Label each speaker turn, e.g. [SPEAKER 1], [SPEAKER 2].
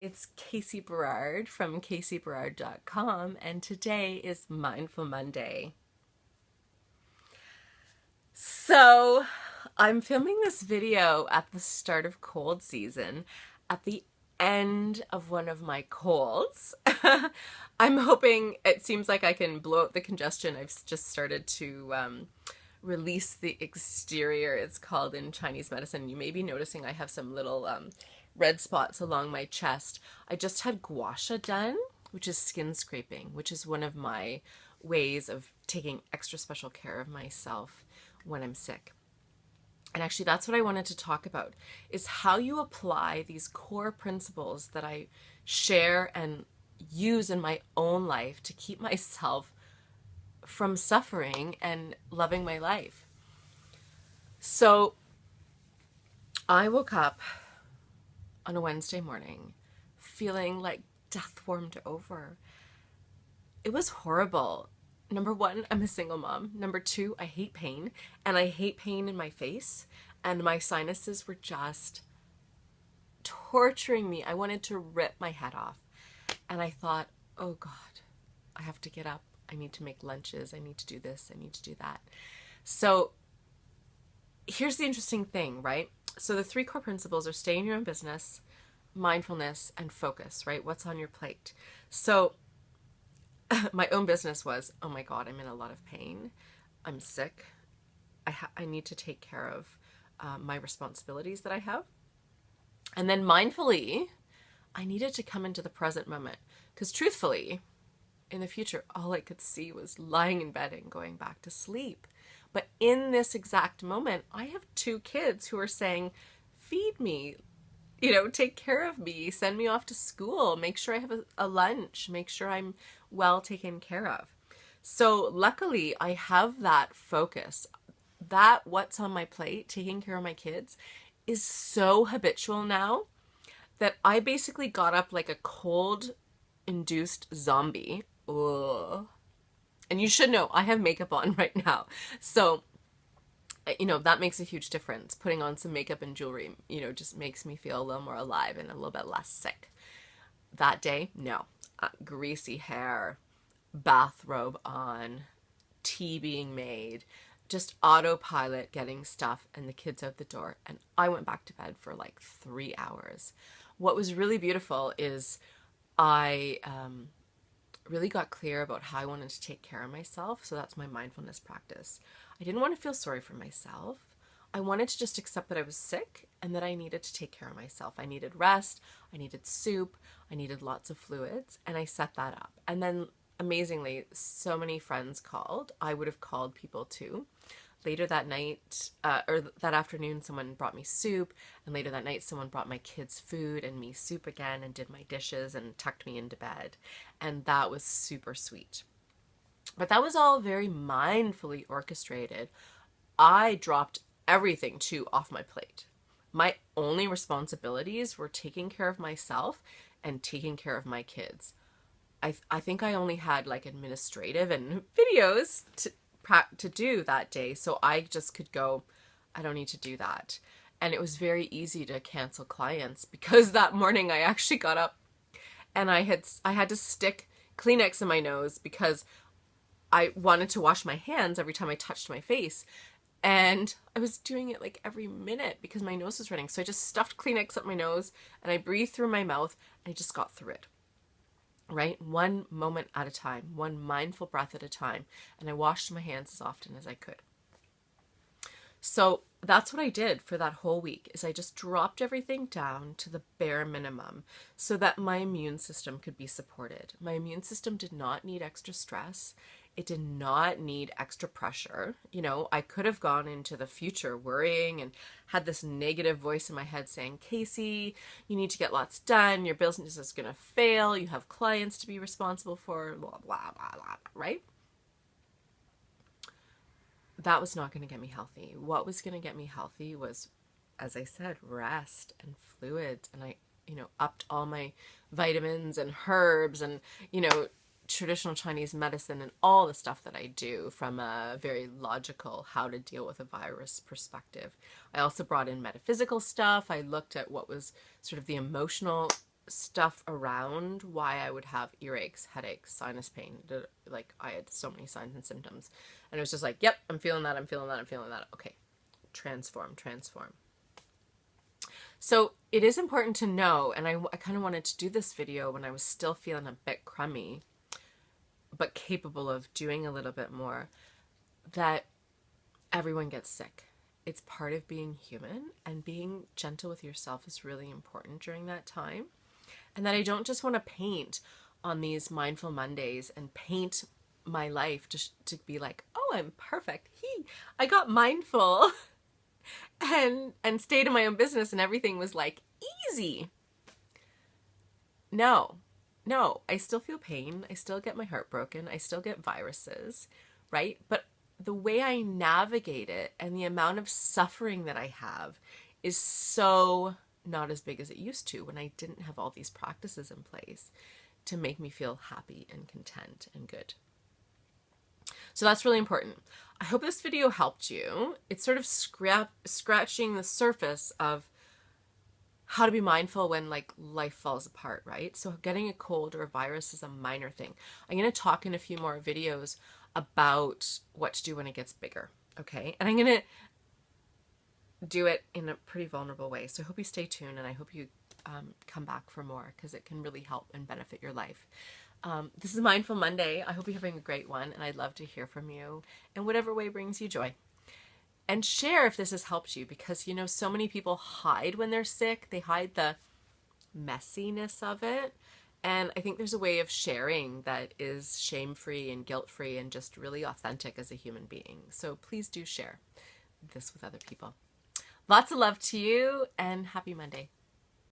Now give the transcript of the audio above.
[SPEAKER 1] It's Casey Berard from CaseyBerard.com, and today is Mindful Monday. So, I'm filming this video at the start of cold season, at the end of one of my colds. I'm hoping it seems like I can blow out the congestion. I've just started to release the exterior, it's called in Chinese medicine. You may be noticing I have some little red spots along my chest. I just had gua sha done, which is skin scraping, which is one of my ways of taking extra special care of myself when I'm sick. And actually, that's what I wanted to talk about, is how you apply these core principles that I share and use in my own life to keep myself from suffering and loving my life. So I woke up on a Wednesday morning feeling like death warmed over. It was horrible. Number one, I'm a single mom. Number two, I hate pain, and I hate pain in my face, and my sinuses were just torturing me. I wanted to rip my head off. And I thought, oh God, I have to get up. I need to make lunches. I need to do this. I need to do that. So here's the interesting thing, right? So the three core principles are stay in your own business, mindfulness, and focus, right? What's on your plate? So my own business was, oh my God, I'm in a lot of pain. I'm sick. I need to take care of my responsibilities that I have. And then mindfully, I needed to come into the present moment, because truthfully, in the future, all I could see was lying in bed and going back to sleep. But in this exact moment, I have two kids who are saying, feed me, take care of me, send me off to school, make sure I have a lunch, make sure I'm well taken care of. So luckily, I have that focus. That what's on my plate, taking care of my kids, is so habitual now that I basically got up like a cold-induced zombie. Ugh. And you should know, I have makeup on right now. So, that makes a huge difference. Putting on some makeup and jewelry, just makes me feel a little more alive and a little bit less sick. That day, no. Greasy hair, bathrobe on, tea being made, just autopilot getting stuff and the kids out the door. And I went back to bed for like 3 hours. What was really beautiful is I really got clear about how I wanted to take care of myself. So that's my mindfulness practice. I didn't want to feel sorry for myself. I wanted to just accept that I was sick and that I needed to take care of myself. I needed rest, I needed soup, I needed lots of fluids, and I set that up. And then amazingly, so many friends called. I would have called people too. Later that night, or that afternoon, someone brought me soup, and later that night, someone brought my kids food and me soup again and did my dishes and tucked me into bed. And that was super sweet. But that was all very mindfully orchestrated. I dropped everything too off my plate. My only responsibilities were taking care of myself and taking care of my kids. I think I only had like administrative and videos to do that day, so I just could go, I don't need to do that. And it was very easy to cancel clients because that morning I actually got up and I had to stick Kleenex in my nose because I wanted to wash my hands every time I touched my face. And I was doing it like every minute because my nose was running. So I just stuffed Kleenex up my nose and I breathed through my mouth and I just got through it. Right? One moment at a time, one mindful breath at a time. And I washed my hands as often as I could. So that's what I did for that whole week, is I just dropped everything down to the bare minimum so that my immune system could be supported. My immune system did not need extra stress. It did not need extra pressure. I could have gone into the future worrying and had this negative voice in my head saying, Casey, you need to get lots done. Your business is going to fail. You have clients to be responsible for, blah, blah, blah, blah, right? That was not going to get me healthy. What was going to get me healthy was, as I said, rest and fluids. And I, upped all my vitamins and herbs and, traditional Chinese medicine and all the stuff that I do from a very logical how to deal with a virus perspective. I also brought in metaphysical stuff. I looked at what was sort of the emotional stuff around why I would have earaches, headaches, sinus pain. Like I had so many signs and symptoms. And it was just like, yep, I'm feeling that, I'm feeling that, I'm feeling that. Okay, transform, transform. So it is important to know, and I kind of wanted to do this video when I was still feeling a bit crummy, but capable of doing a little bit more, that everyone gets sick. It's part of being human, and being gentle with yourself is really important during that time. And that I don't just want to paint on these Mindful Mondays and paint my life just to be like, oh, I'm perfect. I got mindful and stayed in my own business and everything was like easy. No, I still feel pain. I still get my heart broken. I still get viruses, right? But the way I navigate it and the amount of suffering that I have is so not as big as it used to when I didn't have all these practices in place to make me feel happy and content and good. So that's really important. I hope this video helped you. It's sort of scratching the surface of how to be mindful when like life falls apart, right? So getting a cold or a virus is a minor thing. I'm going to talk in a few more videos about what to do when it gets bigger, okay? And I'm going to do it in a pretty vulnerable way. So I hope you stay tuned, and I hope you come back for more, because it can really help and benefit your life. This is Mindful Monday. I hope you're having a great one, and I'd love to hear from you in whatever way brings you joy. And share if this has helped you, because, you know, so many people hide when they're sick. They hide the messiness of it. And I think there's a way of sharing that is shame-free and guilt-free and just really authentic as a human being. So please do share this with other people. Lots of love to you, and happy Monday.